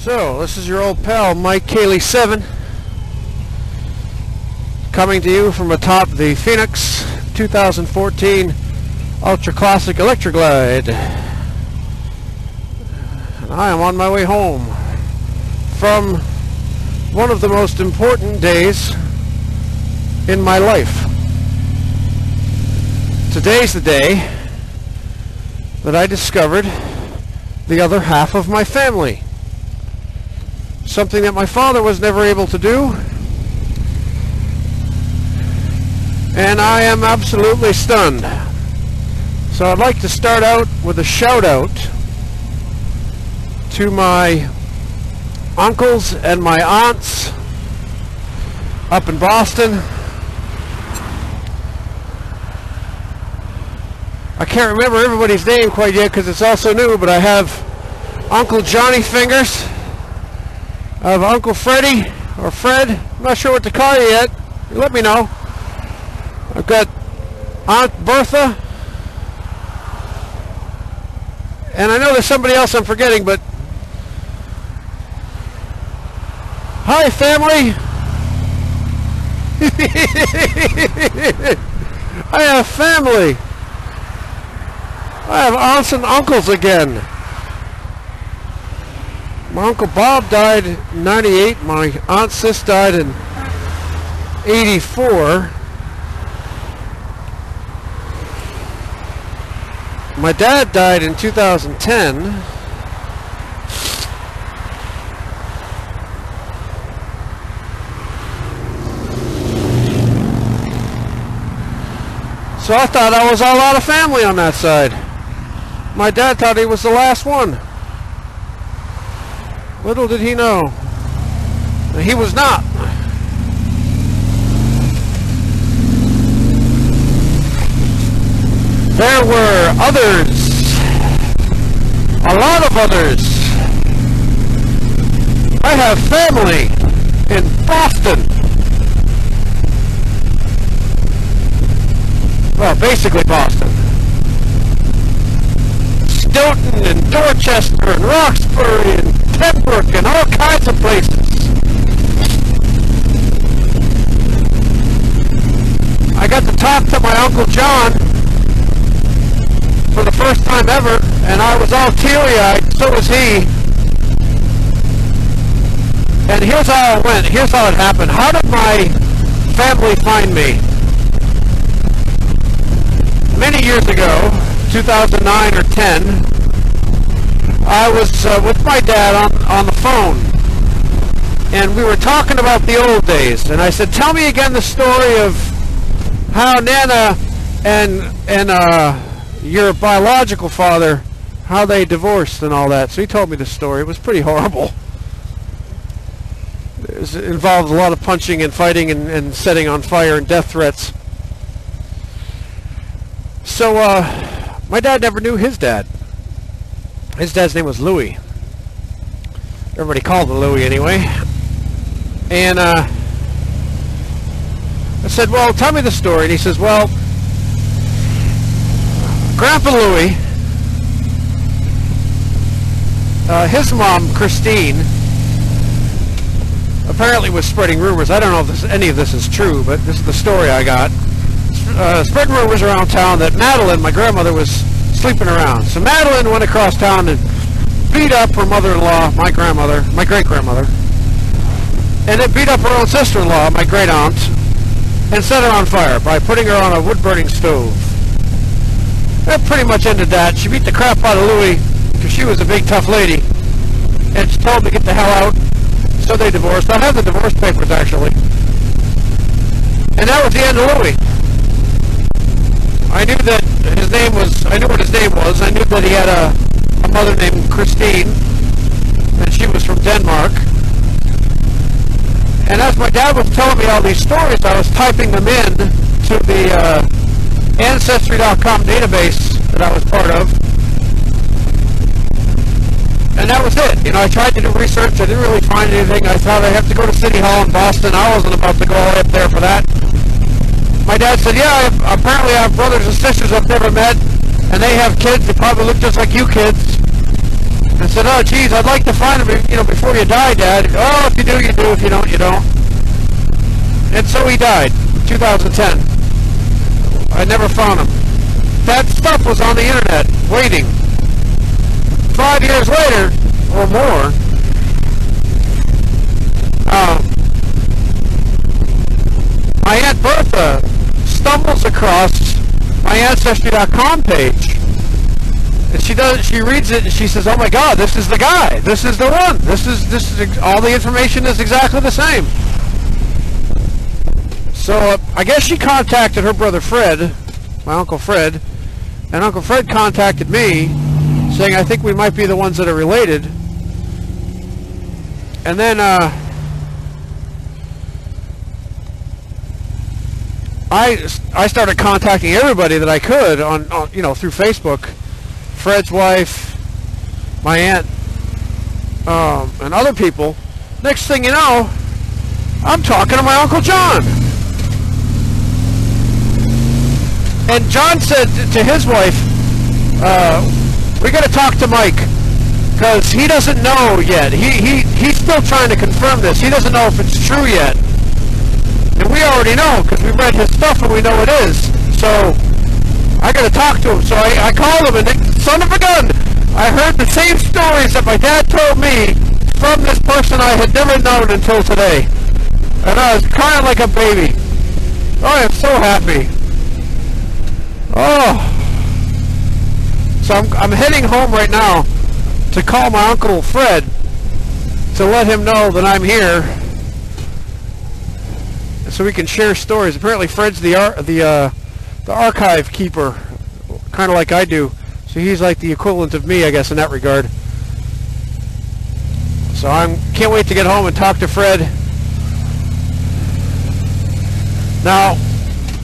So, this is your old pal, Mike Cayley 7, coming to you from atop the Phoenix 2014 Ultra Classic Electroglide. And I am on my way home from one of the most important days in my life. Today's the day that I discovered the other half of my family. Something that my father was never able to do. And I am absolutely stunned. So I'd like to start out with a shout out to my uncles and my aunts up in Boston. I can't remember everybody's name quite yet because it's all so new, but I have Uncle Johnny Fingers. I have Uncle Freddie, or Fred, I'm not sure what to call you yet. You let me know. I've got Aunt Bertha. And I know there's somebody else I'm forgetting, but... Hi, family! I have family! I have aunts and uncles again. My Uncle Bob died in 98. My Aunt Sis died in 84. My dad died in 2010. So I thought I was all out of family on that side. My dad thought he was the last one. Little did he know, he was not. There were others, a lot of others. I have family in Boston. Well, basically Boston. Stoughton and Dorchester and Roxbury and Pembroke and all kinds of places. I got to talk to my Uncle John for the first time ever, and I was all teary-eyed, so was he. And here's how it went, here's how it happened. How did my family find me? Many years ago, 2009 or 10, I was with my dad on the phone, and we were talking about the old days, and I said, tell me again the story of how Nana and your biological father, how they divorced and all that. So he told me the story. It was pretty horrible. It involved a lot of punching and fighting and setting on fire and death threats. So my dad never knew his dad. His dad's name was Louis. Everybody called him Louis anyway. And I said, well, tell me the story. And he says, well, Grandpa Louis, his mom, Christine, apparently was spreading rumors. I don't know if any of this is true, but this is the story I got. Spreading rumors around town that Madeline, my grandmother, was sleeping around. So Madeline went across town and beat up her mother-in-law, my grandmother, my great-grandmother, and then beat up her own sister-in-law, my great-aunt, and set her on fire by putting her on a wood-burning stove. That pretty much ended that. She beat the crap out of Louie because she was a big, tough lady, and she told him to get the hell out, so they divorced. I have the divorce papers, actually. And that was the end of Louie. I knew that his name was, I knew what his name was. I knew that he had a mother named Christine, and she was from Denmark. And as my dad was telling me all these stories, I was typing them in to the Ancestry.com database that I was part of. And that was it. You know, I tried to do research. I didn't really find anything. I thought I'd have to go to City Hall in Boston. I wasn't about to go all the way up there for that. My dad said, yeah, apparently I have brothers and sisters I've never met, and they have kids that probably look just like you kids. I said, oh, geez, I'd like to find him, before you die, Dad. Oh, if you do, you do. If you don't, you don't. And so he died, 2010. I never found him. That stuff was on the internet, waiting. 5 years later, or more, my Aunt Bertha stumbles across my Ancestry.com page. And she reads it and she says, oh my God, this is the guy. This is the one. This is all the information is exactly the same. So I guess she contacted her brother Fred, my Uncle Fred, and Uncle Fred contacted me saying, I think we might be the ones that are related. And then I started contacting everybody that I could on through Facebook. Fred's wife, my aunt, and other people. Next thing you know, I'm talking to my Uncle John. And John said to his wife, we got to talk to Mike, because he doesn't know yet. He's still trying to confirm this. He doesn't know if it's true yet. And we already know, because we read his stuff and we know it is. So I got to talk to him. So I called him, and son of a gun, I heard the same stories that my dad told me from this person I had never known until today. And I was crying like a baby. Oh, I am so happy. Oh. So I'm heading home right now to call my Uncle Fred to let him know that I'm here, so we can share stories. Apparently Fred's the archive keeper, kind of like I do. So he's like the equivalent of me, I guess, in that regard. So I can't wait to get home and talk to Fred. Now,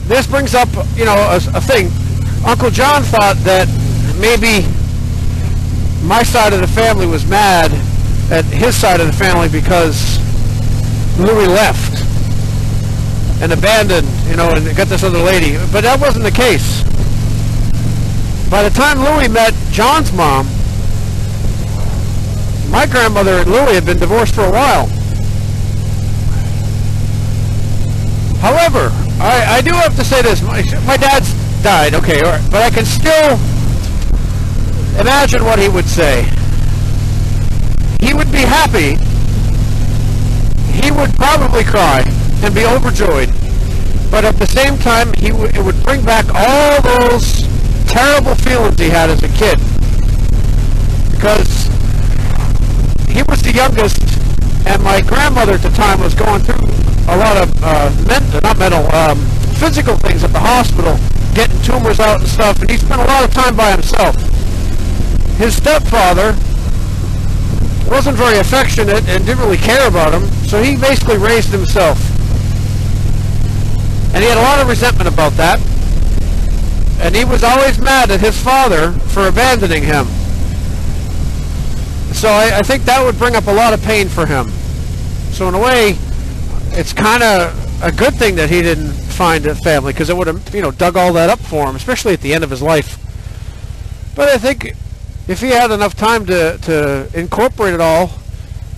this brings up, a thing. Uncle John thought that maybe my side of the family was mad at his side of the family because Louis left and abandoned, and got this other lady. But that wasn't the case. By the time Louis met John's mom, my grandmother and Louis had been divorced for a while. However, I do have to say this. My dad's died, okay, all right, but I can still imagine what he would say. He would be happy. He would probably cry and be overjoyed. But at the same time, it would bring back all those terrible feelings he had as a kid. Because he was the youngest, and my grandmother at the time was going through a lot of physical things at the hospital, getting tumors out and stuff, and he spent a lot of time by himself. His stepfather wasn't very affectionate and didn't really care about him, so he basically raised himself. And he had a lot of resentment about that. And he was always mad at his father for abandoning him. So I think that would bring up a lot of pain for him. So in a way, it's kind of a good thing that he didn't find a family, because it would have, dug all that up for him, especially at the end of his life. But I think if he had enough time to incorporate it all,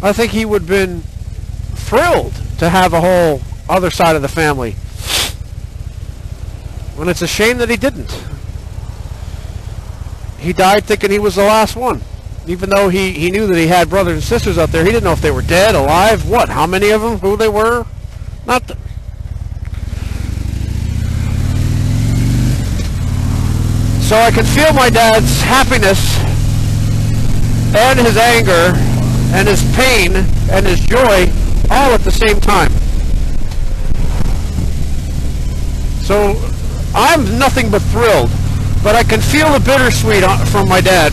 I think he would have been thrilled to have a whole other side of the family. And it's a shame that he didn't. He died thinking he was the last one. Even though he knew that he had brothers and sisters out there, he didn't know if they were dead, alive, what, how many of them, who they were. Nothing. So I can feel my dad's happiness and his anger and his pain and his joy all at the same time. So I'm nothing but thrilled, but I can feel the bittersweet from my dad.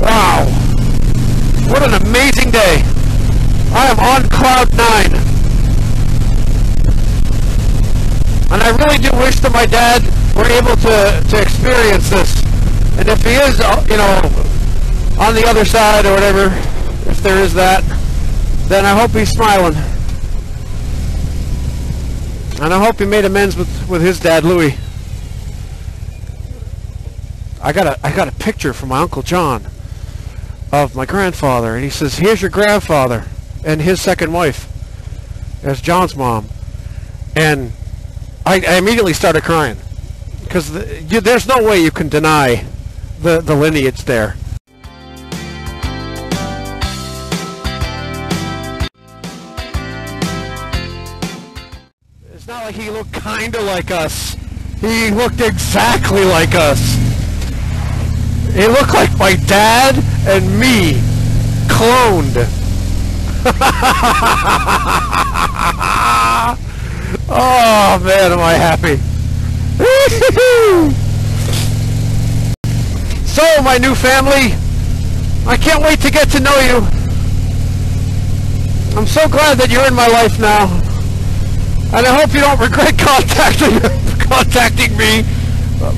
Wow, what an amazing day. I am on cloud 9. And I really do wish that my dad were able to experience this. And if he is, on the other side or whatever, if there is that, then I hope he's smiling. And I hope he made amends with his dad, Louis. I got a picture from my Uncle John of my grandfather, and he says, here's your grandfather and his second wife. That's John's mom. And I immediately started crying, because there's no way you can deny the lineage there. It's not like he looked kind of like us. He looked exactly like us. He looked like my dad and me cloned. Oh man, am I happy. So, my new family, I can't wait to get to know you. I'm so glad that you're in my life now, and I hope you don't regret contacting me.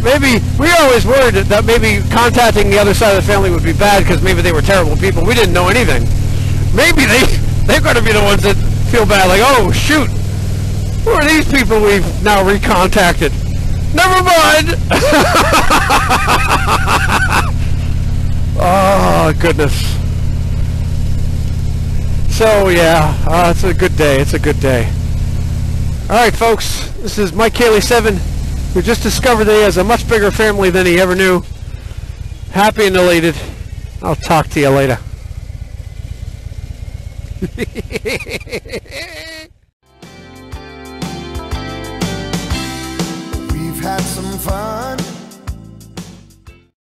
Maybe we were always worried that maybe contacting the other side of the family would be bad because maybe they were terrible people. We didn't know anything. Maybe they're going to be the ones that feel bad, like, oh shoot, who are these people we've now recontacted? Never mind. Oh goodness. So yeah, it's a good day. It's a good day. All right, folks. This is Mike Cayley 7, who just discovered that he has a much bigger family than he ever knew. Happy and elated. I'll talk to you later. We've had some fun